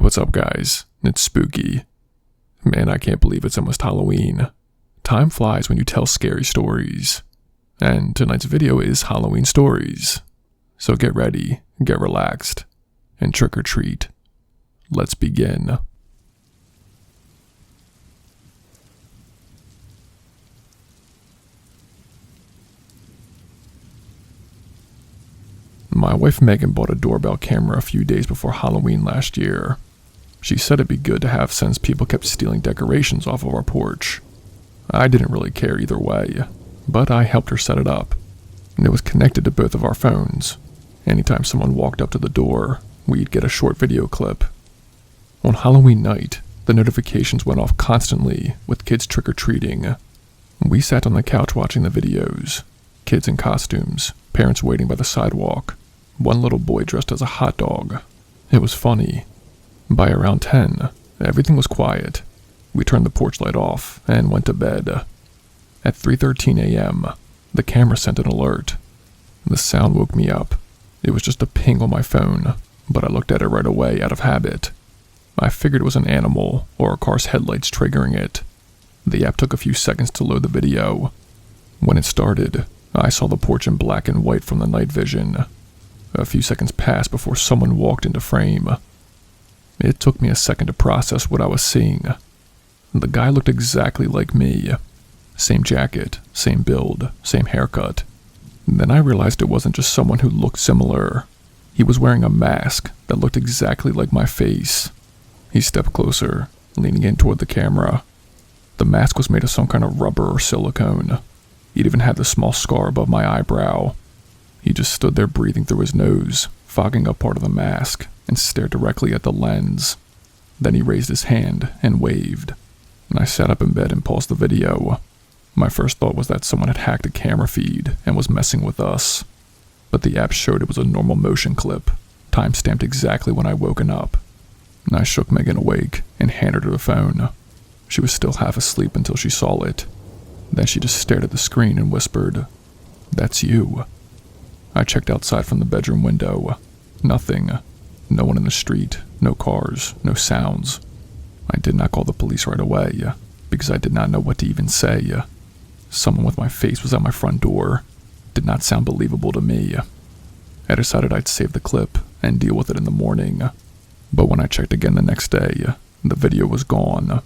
what's up guys? It's spooky. Man, I can't believe it's almost Halloween. Time flies when you tell scary stories. And tonight's video is Halloween stories. So get ready, get relaxed, and trick or treat. Let's begin. My wife Megan bought a doorbell camera a few days before Halloween last year. She said it'd be good to have since people kept stealing decorations off of our porch. I didn't really care either way, but I helped her set it up, and it was connected to both of our phones. Anytime someone walked up to the door, we'd get a short video clip. On Halloween night, the notifications went off constantly with kids trick-or-treating. We sat on the couch watching the videos, kids in costumes, parents waiting by the sidewalk, one little boy dressed as a hot dog. It was funny. By around 10, everything was quiet. We turned the porch light off and went to bed. At 3:13 a.m., the camera sent an alert. The sound woke me up. It was just a ping on my phone, but I looked at it right away out of habit. I figured it was an animal or a car's headlights triggering it. The app took a few seconds to load the video. When it started, I saw the porch in black and white from the night vision. A few seconds passed before someone walked into frame. It took me a second to process what I was seeing. The guy looked exactly like me. Same jacket, same build, same haircut. Then I realized it wasn't just someone who looked similar. He was wearing a mask that looked exactly like my face. He stepped closer, leaning in toward the camera. The mask was made of some kind of rubber or silicone. It even had the small scar above my eyebrow. He just stood there breathing through his nose, fogging up part of the mask, and stared directly at the lens. Then he raised his hand and waved, and I sat up in bed and paused the video. My first thought was that someone had hacked a camera feed and was messing with us, but the app showed it was a normal motion clip, time-stamped exactly when I woken up. And I shook Megan awake and handed her the phone. She was still half asleep until she saw it. Then she just stared at the screen and whispered, "That's you." I checked outside from the bedroom window. Nothing. No one in the street, no cars, no sounds. I did not call the police right away, because I did not know what to even say. Someone with my face was at my front door. Did not sound believable to me. I decided I'd save the clip and deal with it in the morning. But when I checked again the next day, the video was gone.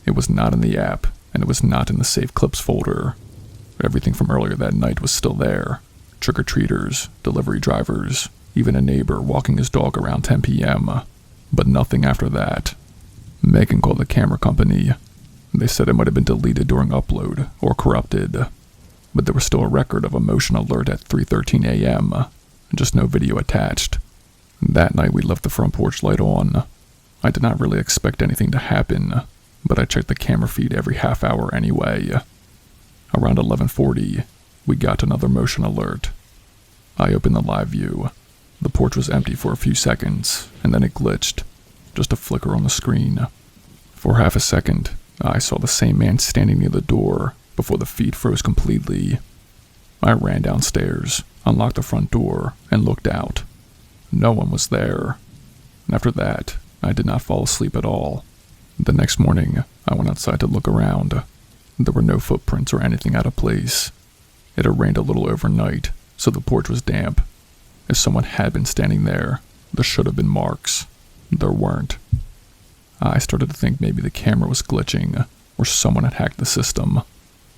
It was not in the app, and it was not in the Save Clips folder. Everything from earlier that night was still there. Trick-or-treaters, delivery drivers, even a neighbor walking his dog around 10 p.m., but nothing after that. Megan called the camera company. They said it might have been deleted during upload or corrupted, but there was still a record of a motion alert at 3:13 a.m., just no video attached. That night we left the front porch light on. I did not really expect anything to happen, but I checked the camera feed every half hour anyway. Around 11:40, we got another motion alert. I opened the live view. The porch was empty for a few seconds, and then it glitched. Just a flicker on the screen. For half a second, I saw the same man standing near the door before the feed froze completely. I ran downstairs, unlocked the front door, and looked out. No one was there. And after that, I did not fall asleep at all. The next morning, I went outside to look around. There were no footprints or anything out of place. It had rained a little overnight, so the porch was damp. If someone had been standing there should have been marks. There weren't. I started to think maybe the camera was glitching, or someone had hacked the system.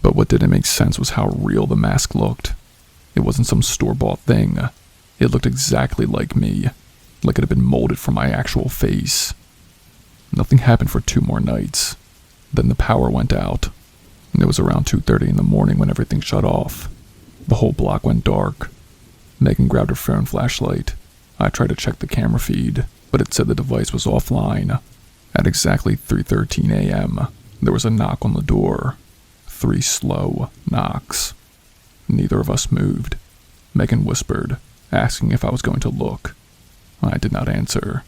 But what didn't make sense was how real the mask looked. It wasn't some store-bought thing. It looked exactly like me, like it had been molded from my actual face. Nothing happened for 2 more nights. Then the power went out, and it was around 2:30 in the morning when everything shut off. The whole block went dark. Megan grabbed her phone flashlight. I tried to check the camera feed, but it said the device was offline. At exactly 3:13 a.m., there was a knock on the door. 3 slow knocks. Neither of us moved. Megan whispered, asking if I was going to look. I did not answer.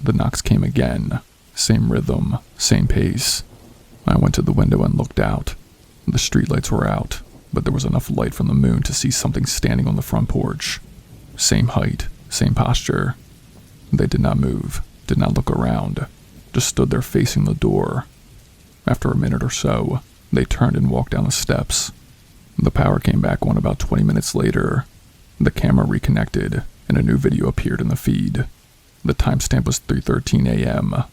The knocks came again. Same rhythm, same pace. I went to the window and looked out. The streetlights were out, but there was enough light from the moon to see something standing on the front porch. Same height, same posture. They did not move, did not look around, just stood there facing the door. After a minute or so, they turned and walked down the steps. The power came back on about 20 minutes later. The camera reconnected, and a new video appeared in the feed. The timestamp was 3:13 a.m.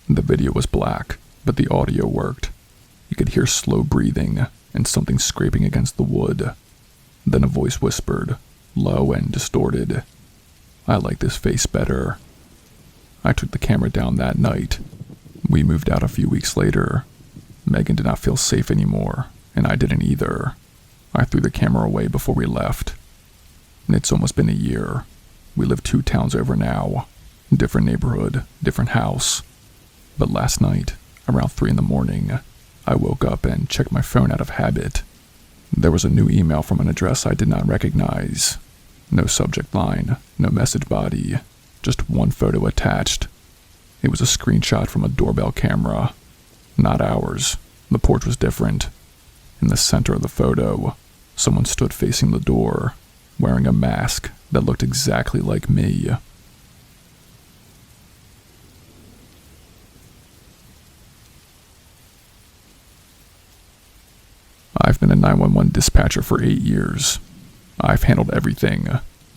The video was black, but the audio worked. You could hear slow breathing and something scraping against the wood. Then a voice whispered, low and distorted, "I like this face better." I took the camera down that night. We moved out a few weeks later. Megan did not feel safe anymore, and I didn't either. I threw the camera away before we left. It's almost been a year. We live 2 towns over now. Different neighborhood, different house. But last night, around 3 in the morning, I woke up and checked my phone out of habit. There was a new email from an address I did not recognize. No subject line, no message body, just one photo attached. It was a screenshot from a doorbell camera. Not ours. The porch was different. In the center of the photo, someone stood facing the door, wearing a mask that looked exactly like me. I've been a 911 dispatcher for 8 years. I've handled everything.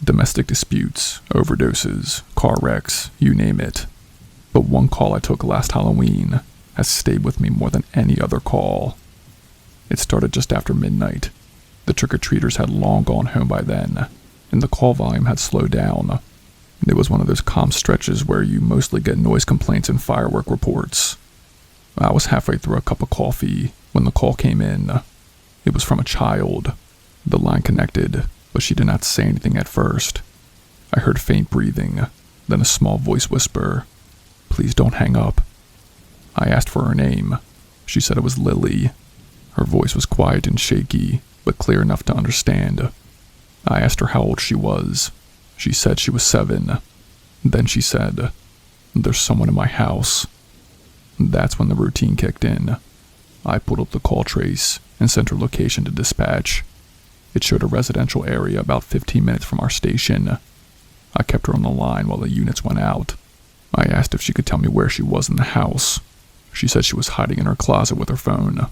Domestic disputes, overdoses, car wrecks, you name it. But one call I took last Halloween has stayed with me more than any other call. It started just after midnight. The trick-or-treaters had long gone home by then, and the call volume had slowed down. It was one of those calm stretches where you mostly get noise complaints and firework reports. I was halfway through a cup of coffee when the call came in. It was from a child. The line connected, but she did not say anything at first. I heard faint breathing, then a small voice whisper, "Please don't hang up." I asked for her name. She said it was Lily. Her voice was quiet and shaky, but clear enough to understand. I asked her how old she was. She said she was 7. Then she said, "There's someone in my house." That's when the routine kicked in. I pulled up the call trace and sent her location to dispatch. It showed a residential area about 15 minutes from our station. I kept her on the line while the units went out. I asked if she could tell me where she was in the house. She said she was hiding in her closet with her phone.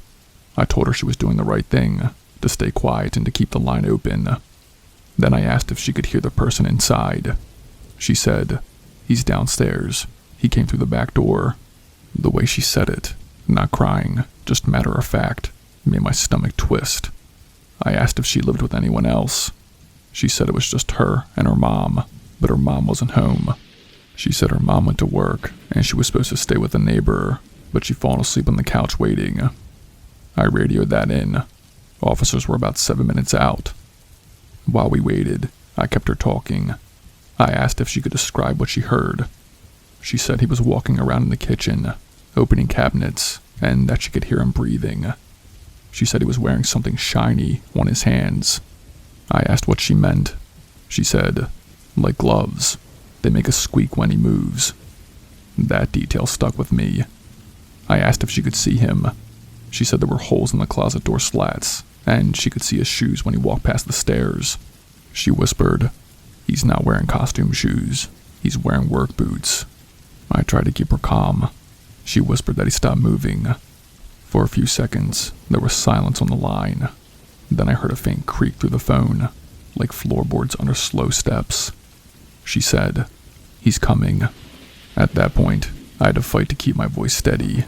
I told her she was doing the right thing, to stay quiet and to keep the line open. Then I asked if she could hear the person inside. She said, "He's downstairs. He came through the back door." The way she said it, not crying, just matter of fact, made my stomach twist. I asked if she lived with anyone else. She said it was just her and her mom, but her mom wasn't home. She said her mom went to work and she was supposed to stay with a neighbor, but she'd fallen asleep on the couch waiting. I radioed that in. Officers were about 7 minutes out. While we waited, I kept her talking. I asked if she could describe what she heard. She said he was walking around in the kitchen, opening cabinets, and that she could hear him breathing. She said he was wearing something shiny on his hands. I asked what she meant. She said, "Like gloves. They make a squeak when he moves." That detail stuck with me. I asked if she could see him. She said there were holes in the closet door slats, and she could see his shoes when he walked past the stairs. She whispered, "He's not wearing costume shoes. He's wearing work boots." I tried to keep her calm. She whispered that he stopped moving. For a few seconds, there was silence on the line. Then I heard a faint creak through the phone, like floorboards under slow steps. She said, "He's coming." At that point, I had to fight to keep my voice steady.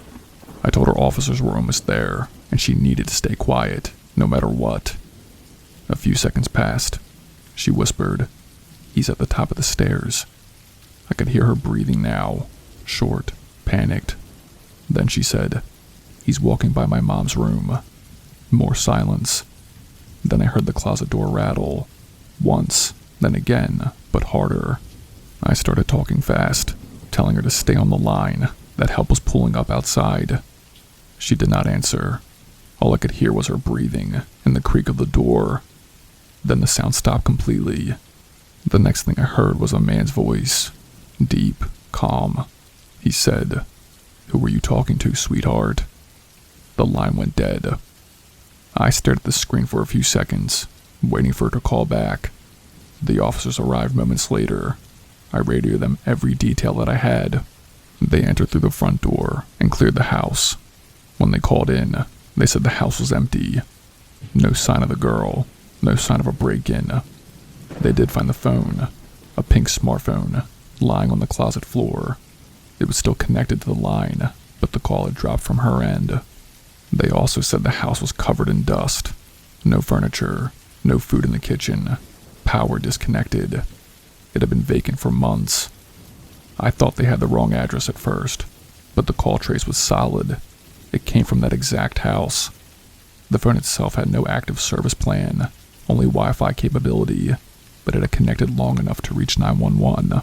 I told her officers were almost there, and she needed to stay quiet, no matter what. A few seconds passed. She whispered, "He's at the top of the stairs." I could hear her breathing now, short, panicked. Then she said, "He's walking by my mom's room." More silence. Then I heard the closet door rattle. Once, then again, but harder. I started talking fast, telling her to stay on the line, that help was pulling up outside. She did not answer. All I could hear was her breathing and the creak of the door. Then the sound stopped completely. The next thing I heard was a man's voice, deep, calm. He said, "Who were you talking to, sweetheart?" The line went dead. I stared at the screen for a few seconds, waiting for her to call back. The officers arrived moments later. I radioed them every detail that I had. They entered through the front door and cleared the house. When they called in, they said the house was empty. No sign of the girl, no sign of a break-in. They did find the phone, a pink smartphone, lying on the closet floor. It was still connected to the line, but the call had dropped from her end. They also said the house was covered in dust. No furniture, no food in the kitchen, power disconnected. It had been vacant for months. I thought they had the wrong address at first, but the call trace was solid. It came from that exact house. The phone itself had no active service plan, only Wi-Fi capability, but it had connected long enough to reach 911.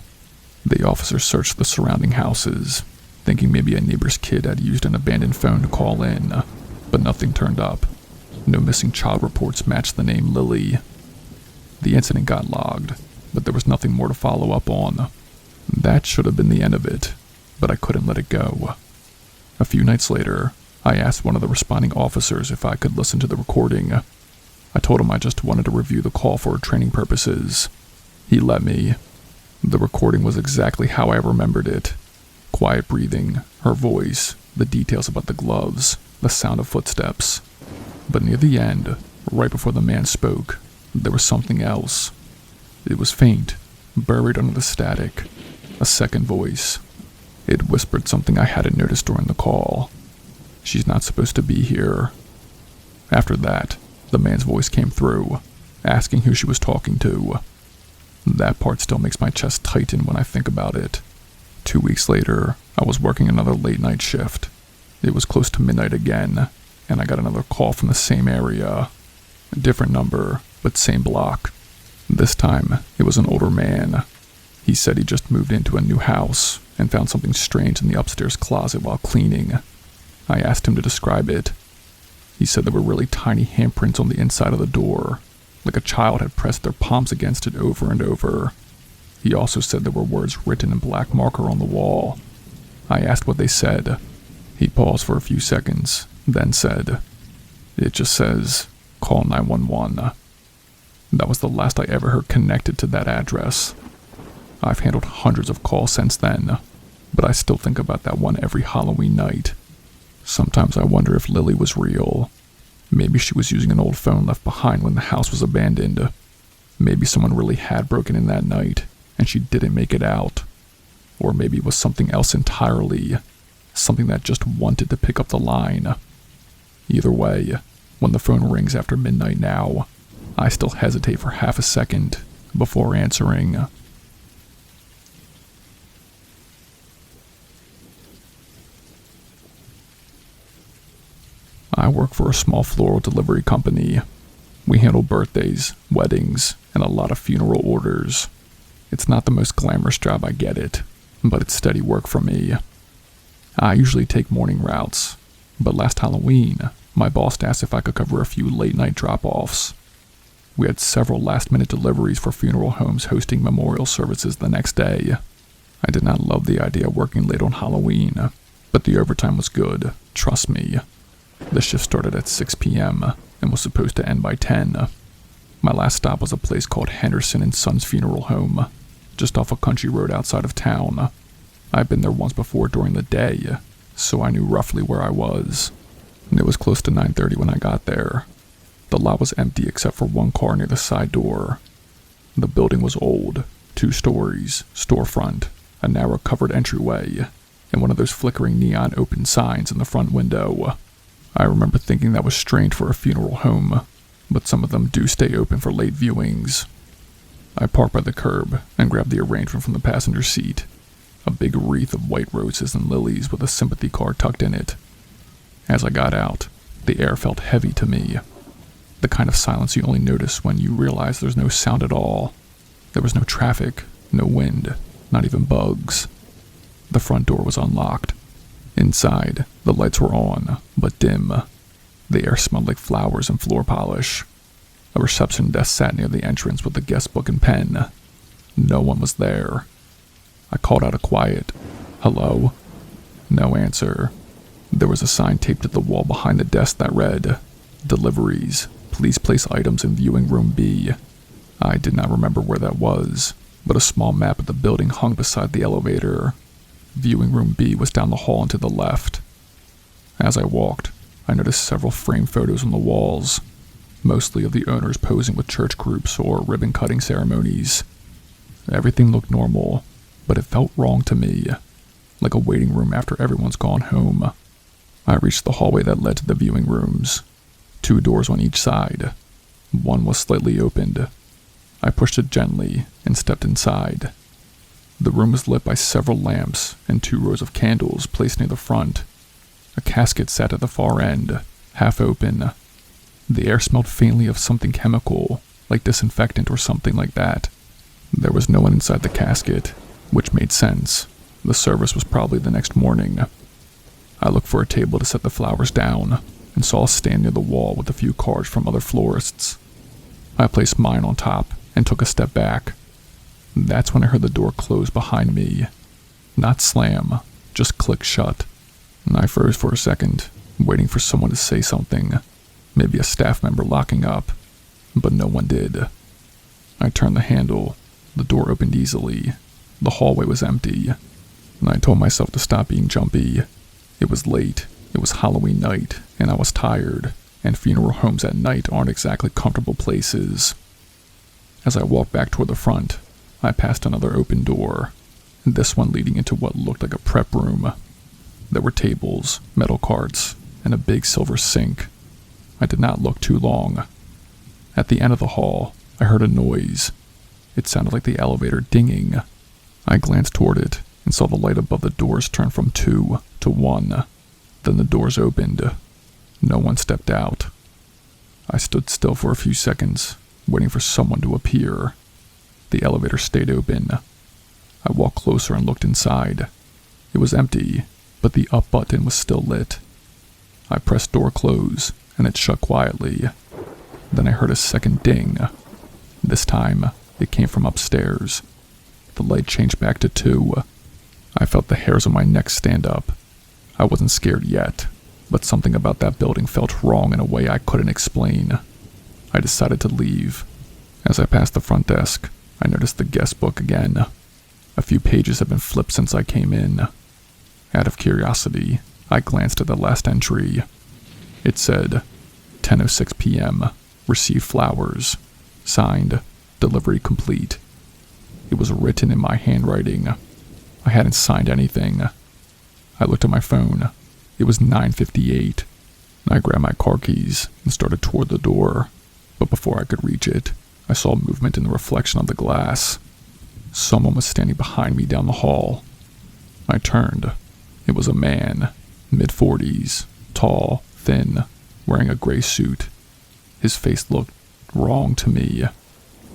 The officer searched the surrounding houses, thinking maybe a neighbor's kid had used an abandoned phone to call in, but nothing turned up. No missing child reports matched the name Lily. The incident got logged, but there was nothing more to follow up on. That should have been the end of it, but I couldn't let it go. A few nights later, I asked one of the responding officers if I could listen to the recording. I told him I just wanted to review the call for training purposes. He let me. The recording was exactly how I remembered it. Quiet breathing, her voice, the details about the gloves, the sound of footsteps. But near the end, right before the man spoke, there was something else. It was faint, buried under the static. A second voice. It whispered something I hadn't noticed during the call. She's not supposed to be here. After that, the man's voice came through, asking who she was talking to. That part still makes my chest tighten when I think about it. 2 weeks later, I was working another late-night shift. It was close to midnight again, and I got another call from the same area. A different number, but same block. This time, it was an older man. He said he just moved into a new house and found something strange in the upstairs closet while cleaning. I asked him to describe it. He said there were really tiny handprints on the inside of the door, like a child had pressed their palms against it over and over. He also said there were words written in black marker on the wall. I asked what they said. He paused for a few seconds, then said, "It just says, call 911. That was the last I ever heard connected to that address. I've handled hundreds of calls since then, but I still think about that one every Halloween night. Sometimes I wonder if Lily was real. Maybe she was using an old phone left behind when the house was abandoned. Maybe someone really had broken in that night, and she didn't make it out. Or maybe it was something else entirely, something that just wanted to pick up the line. Either way, when the phone rings after midnight now, I still hesitate for half a second before answering." I work for a small floral delivery company. We handle birthdays, weddings, and a lot of funeral orders. It's not the most glamorous job, I get it, but it's steady work for me. I usually take morning routes, but last Halloween, my boss asked if I could cover a few late-night drop-offs. We had several last-minute deliveries for funeral homes hosting memorial services the next day. I did not love the idea of working late on Halloween, but the overtime was good, trust me. The shift started at 6 p.m. and was supposed to end by 10. My last stop was a place called Henderson & Sons Funeral Home, just off a country road outside of town. I'd been there once before during the day, so I knew roughly where I was. It was close to 9:30 when I got there. The lot was empty except for one car near the side door. The building was old, 2 stories, storefront, a narrow covered entryway, and one of those flickering neon open signs in the front window. I remember thinking that was strange for a funeral home, but some of them do stay open for late viewings. I parked by the curb and grabbed the arrangement from the passenger seat, a big wreath of white roses and lilies with a sympathy card tucked in it. As I got out, the air felt heavy to me, the kind of silence you only notice when you realize there's no sound at all. There was no traffic, no wind, not even bugs. The front door was unlocked. Inside, the lights were on, but dim. The air smelled like flowers and floor polish. A reception desk sat near the entrance with a guest book and pen. No one was there. I called out a quiet, "Hello?" No answer. There was a sign taped to the wall behind the desk that read, "Deliveries. Please place items in viewing room B." I did not remember where that was, but a small map of the building hung beside the elevator. Viewing room B was down the hall and to the left. As I walked, I noticed several framed photos on the walls, mostly of the owners posing with church groups or ribbon-cutting ceremonies. Everything looked normal, but it felt wrong to me, like a waiting room after everyone's gone home. I reached the hallway that led to the viewing rooms, 2 doors on each side. One was slightly opened. I pushed it gently and stepped inside. The room was lit by several lamps and 2 rows of candles placed near the front. A casket sat at the far end, half open. The air smelled faintly of something chemical, like disinfectant or something like that. There was no one inside the casket, which made sense. The service was probably the next morning. I looked for a table to set the flowers down and saw a stand near the wall with a few cards from other florists. I placed mine on top and took a step back. That's when I heard the door close behind me. Not slam, just click shut. And I froze for a second, waiting for someone to say something, maybe a staff member locking up, but no one did. I turned the handle. The door opened easily. The hallway was empty, and I told myself to stop being jumpy. It was late, it was Halloween night, and I was tired, and funeral homes at night aren't exactly comfortable places. As I walked back toward the front, I passed another open door, this one leading into what looked like a prep room. There were tables, metal carts, and a big silver sink. I did not look too long. At the end of the hall, I heard a noise. It sounded like the elevator dinging. I glanced toward it and saw the light above the doors turn from 2 to 1. Then the doors opened. No one stepped out. I stood still for a few seconds, waiting for someone to appear. The elevator stayed open. I walked closer and looked inside. It was empty, but the up button was still lit. I pressed door close, and it shut quietly. Then I heard a second ding. This time, it came from upstairs. The light changed back to 2. I felt the hairs on my neck stand up. I wasn't scared yet, but something about that building felt wrong in a way I couldn't explain. I decided to leave. As I passed the front desk, I noticed the guest book again. A few pages had been flipped since I came in. Out of curiosity, I glanced at the last entry. It said, 10:06 p.m., received flowers. Signed, delivery complete. It was written in my handwriting. I hadn't signed anything. I looked at my phone. It was 9:58. I grabbed my car keys and started toward the door. But before I could reach it, I saw movement in the reflection of the glass. Someone was standing behind me down the hall. I turned. It was a man, mid-40s, tall, thin, wearing a gray suit. His face looked wrong to me.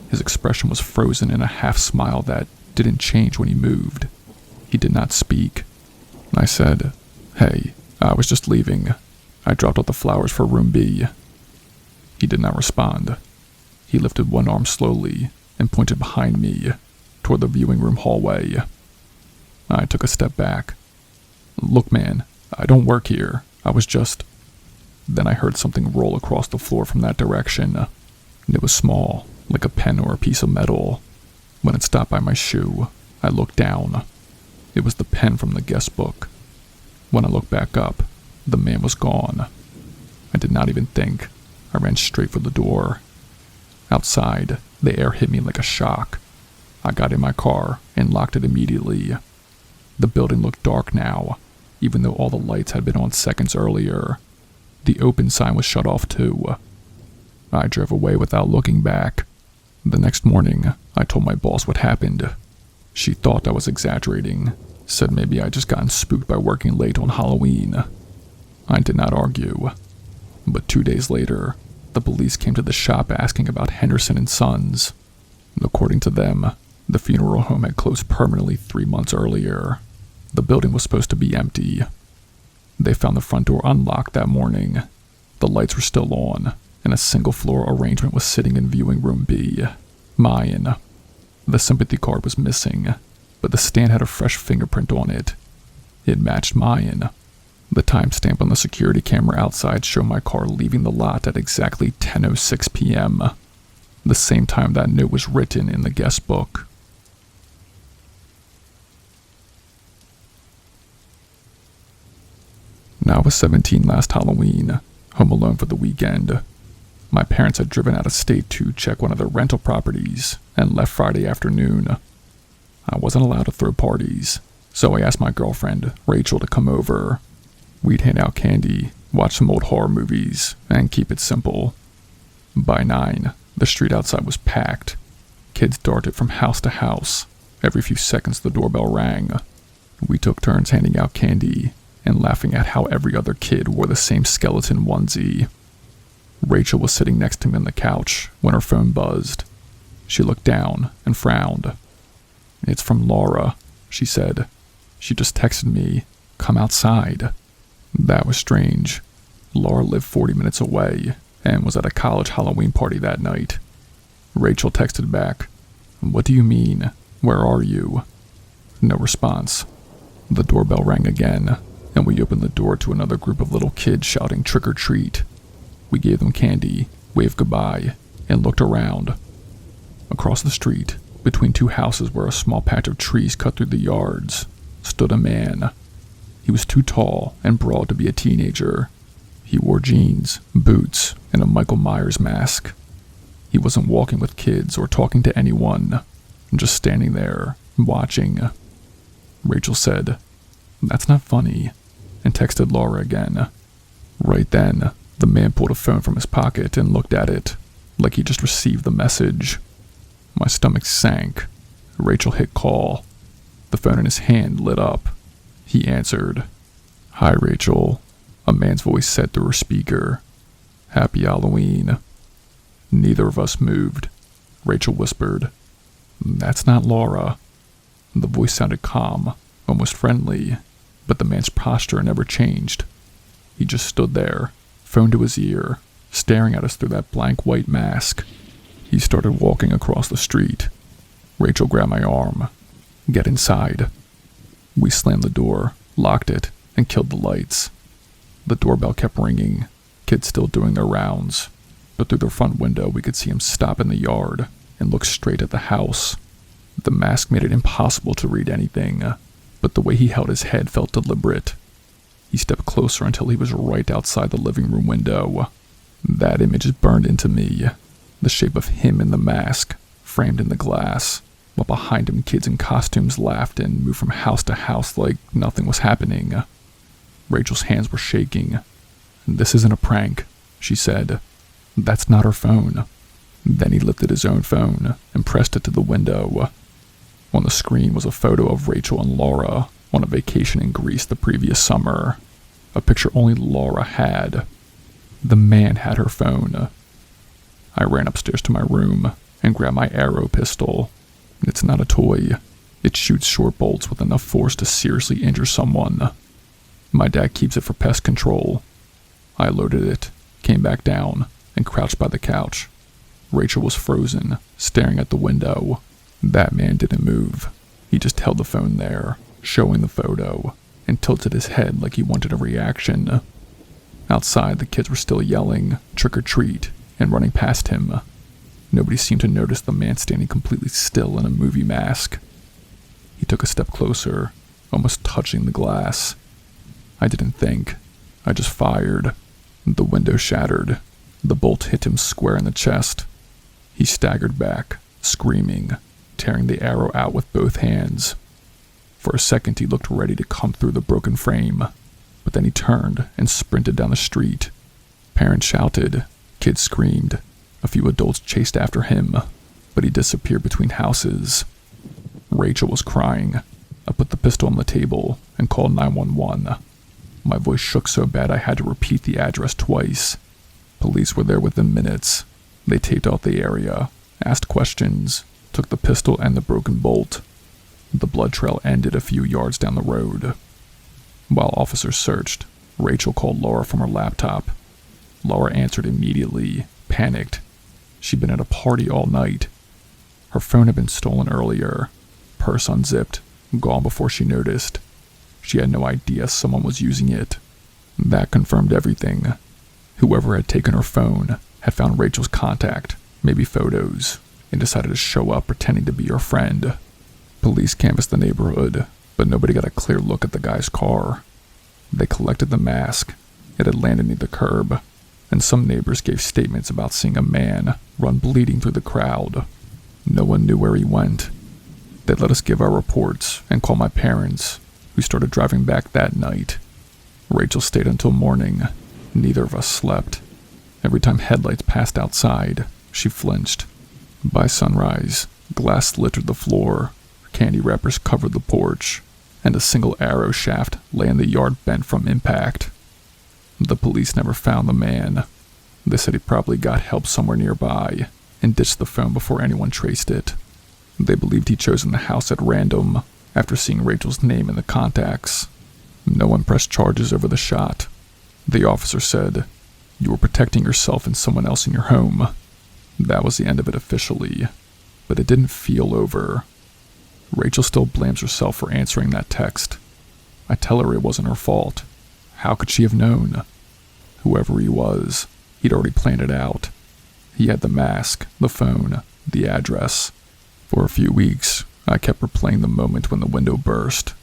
His expression was frozen in a half-smile that didn't change when he moved. He did not speak. I said, "Hey, I was just leaving. I dropped off the flowers for room B." He did not respond. He lifted one arm slowly and pointed behind me, toward the viewing room hallway. I took a step back. "Look, man, I don't work here. I was just..." Then I heard something roll across the floor from that direction. It was small, like a pen or a piece of metal. When it stopped by my shoe, I looked down. It was the pen from the guest book. When I looked back up, the man was gone. I did not even think. I ran straight for the door. Outside, the air hit me like a shock. I got in my car and locked it immediately. The building looked dark now, even though all the lights had been on seconds earlier. The open sign was shut off too. I drove away without looking back. The next morning, I told my boss what happened. She thought I was exaggerating, said maybe I'd just gotten spooked by working late on Halloween. I did not argue. But 2 days later, the police came to the shop asking about Henderson and Sons. According to them, the funeral home had closed permanently 3 months earlier. The building was supposed to be empty. They found the front door unlocked that morning. The lights were still on, and a single-floor arrangement was sitting in viewing room B. Mine. The sympathy card was missing, but the stand had a fresh fingerprint on it. It matched mine. The timestamp on the security camera outside showed my car leaving the lot at exactly 10:06 p.m., the same time that note was written in the guest book. I was 17 last Halloween, home alone for the weekend. My parents had driven out of state to check one of their rental properties and left Friday afternoon. I wasn't allowed to throw parties, so I asked my girlfriend, Rachel, to come over. We'd hand out candy, watch some old horror movies, and keep it simple. By 9, the street outside was packed. Kids darted from house to house. Every few seconds the doorbell rang. We took turns handing out candy and laughing at how every other kid wore the same skeleton onesie. Rachel was sitting next to me on the couch when her phone buzzed. She looked down and frowned. "It's from Laura," she said. "She just texted me, 'Come outside.'" That was strange. Laura lived 40 minutes away and was at a college Halloween party that night. Rachel texted back, "What do you mean? Where are you?" No response. The doorbell rang again, and we opened the door to another group of little kids shouting trick or treat. We gave them candy, waved goodbye, and looked around. Across the street, between two houses where a small patch of trees cut through the yards, stood a man. He was too tall and broad to be a teenager. He wore jeans, boots, and a Michael Myers mask. He wasn't walking with kids or talking to anyone, just standing there, watching. Rachel said, "That's not funny," and texted Laura again. Right then, the man pulled a phone from his pocket and looked at it, like he just received the message. My stomach sank. Rachel hit call. The phone in his hand lit up. He answered. "Hi, Rachel," a man's voice said through her speaker. "Happy Halloween." Neither of us moved. Rachel whispered, "That's not Laura." The voice sounded calm, almost friendly, but the man's posture never changed. He just stood there, phone to his ear, staring at us through that blank white mask. He started walking across the street. Rachel grabbed my arm. "Get inside." We slammed the door, locked it, and killed the lights. The doorbell kept ringing, kids still doing their rounds, but through the front window we could see him stop in the yard and look straight at the house. The mask made it impossible to read anything, but the way he held his head felt deliberate. He stepped closer until he was right outside the living room window. That image burned into me, the shape of him in the mask, framed in the glass, while behind him kids in costumes laughed and moved from house to house like nothing was happening. Rachel's hands were shaking. "This isn't a prank," she said. "That's not her phone." Then he lifted his own phone and pressed it to the window. On the screen was a photo of Rachel and Laura on a vacation in Greece the previous summer, a picture only Laura had. The man had her phone. I ran upstairs to my room and grabbed my arrow pistol. It's not a toy. It shoots short bolts with enough force to seriously injure someone. My dad keeps it for pest control. I loaded it, came back down, and crouched by the couch. Rachel was frozen, staring at the window. That man didn't move. He just held the phone there, showing the photo, and tilted his head like he wanted a reaction. Outside, the kids were still yelling, "Trick or treat," and running past him. Nobody seemed to notice the man standing completely still in a movie mask. He took a step closer, almost touching the glass. I didn't think. I just fired. The window shattered. The bolt hit him square in the chest. He staggered back, screaming, tearing the arrow out with both hands. For a second he looked ready to come through the broken frame, but then he turned and sprinted down the street. Parents shouted, kids screamed, a few adults chased after him, but he disappeared between houses. Rachel was crying. I put the pistol on the table and called 911. My voice shook so bad I had to repeat the address twice. Police were there within minutes. They taped out the area, asked questions, took the pistol and the broken bolt. The blood trail ended a few yards down the road. While officers searched, Rachel called Laura from her laptop. Laura answered immediately, panicked. She'd been at a party all night. Her phone had been stolen earlier, purse unzipped, gone before she noticed. She had no idea someone was using it. That confirmed everything. Whoever had taken her phone had found Rachel's contact, maybe photos, and decided to show up pretending to be her friend. Police canvassed the neighborhood, but nobody got a clear look at the guy's car. They collected the mask. It had landed near the curb, and some neighbors gave statements about seeing a man run bleeding through the crowd. No one knew where he went. They let us give our reports and call my parents, who started driving back that night. Rachel stayed until morning. Neither of us slept. Every time headlights passed outside, she flinched. By sunrise, glass littered the floor, candy wrappers covered the porch, and a single arrow shaft lay in the yard bent from impact. The police never found the man. They said he probably got help somewhere nearby and ditched the phone before anyone traced it. They believed he'd chosen the house at random after seeing Rachel's name in the contacts. No one pressed charges over the shot. The officer said, "You were protecting yourself and someone else in your home." That was the end of it officially, but it didn't feel over. Rachel still blames herself for answering that text. I tell her it wasn't her fault. How could she have known? Whoever he was, he'd already planned it out. He had the mask, the phone, the address. For a few weeks, I kept replaying the moment when the window burst,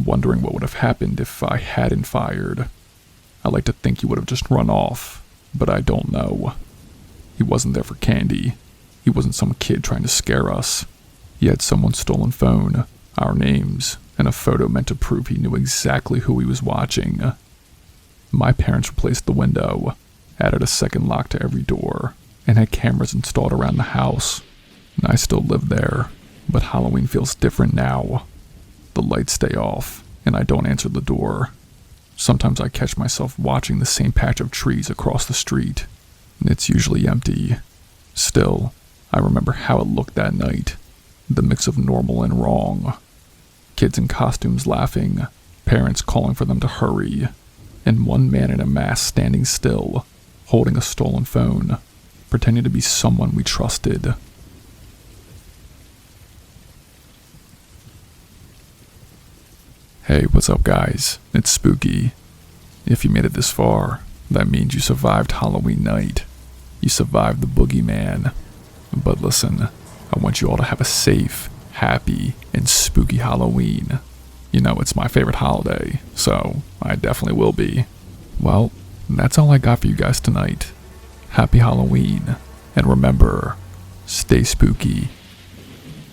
wondering what would have happened if I hadn't fired. I like to think he would have just run off, but I don't know. He wasn't there for candy. He wasn't some kid trying to scare us. He had someone's stolen phone, our names, and a photo meant to prove he knew exactly who he was watching. My parents replaced the window, added a second lock to every door, and had cameras installed around the house. I still live there, but Halloween feels different now. The lights stay off, and I don't answer the door. Sometimes I catch myself watching the same patch of trees across the street. It's usually empty. Still, I remember how it looked that night. The mix of normal and wrong. Kids in costumes laughing, parents calling for them to hurry, and one man in a mask standing still, holding a stolen phone, pretending to be someone we trusted. Hey, what's up guys? It's Spooky. If you made it this far, that means you survived Halloween night. You survived the boogeyman. But listen, I want you all to have a safe, happy, and spooky Halloween. You know it's my favorite holiday, so I definitely will be. Well, that's all I got for you guys tonight. Happy Halloween, and remember, stay spooky.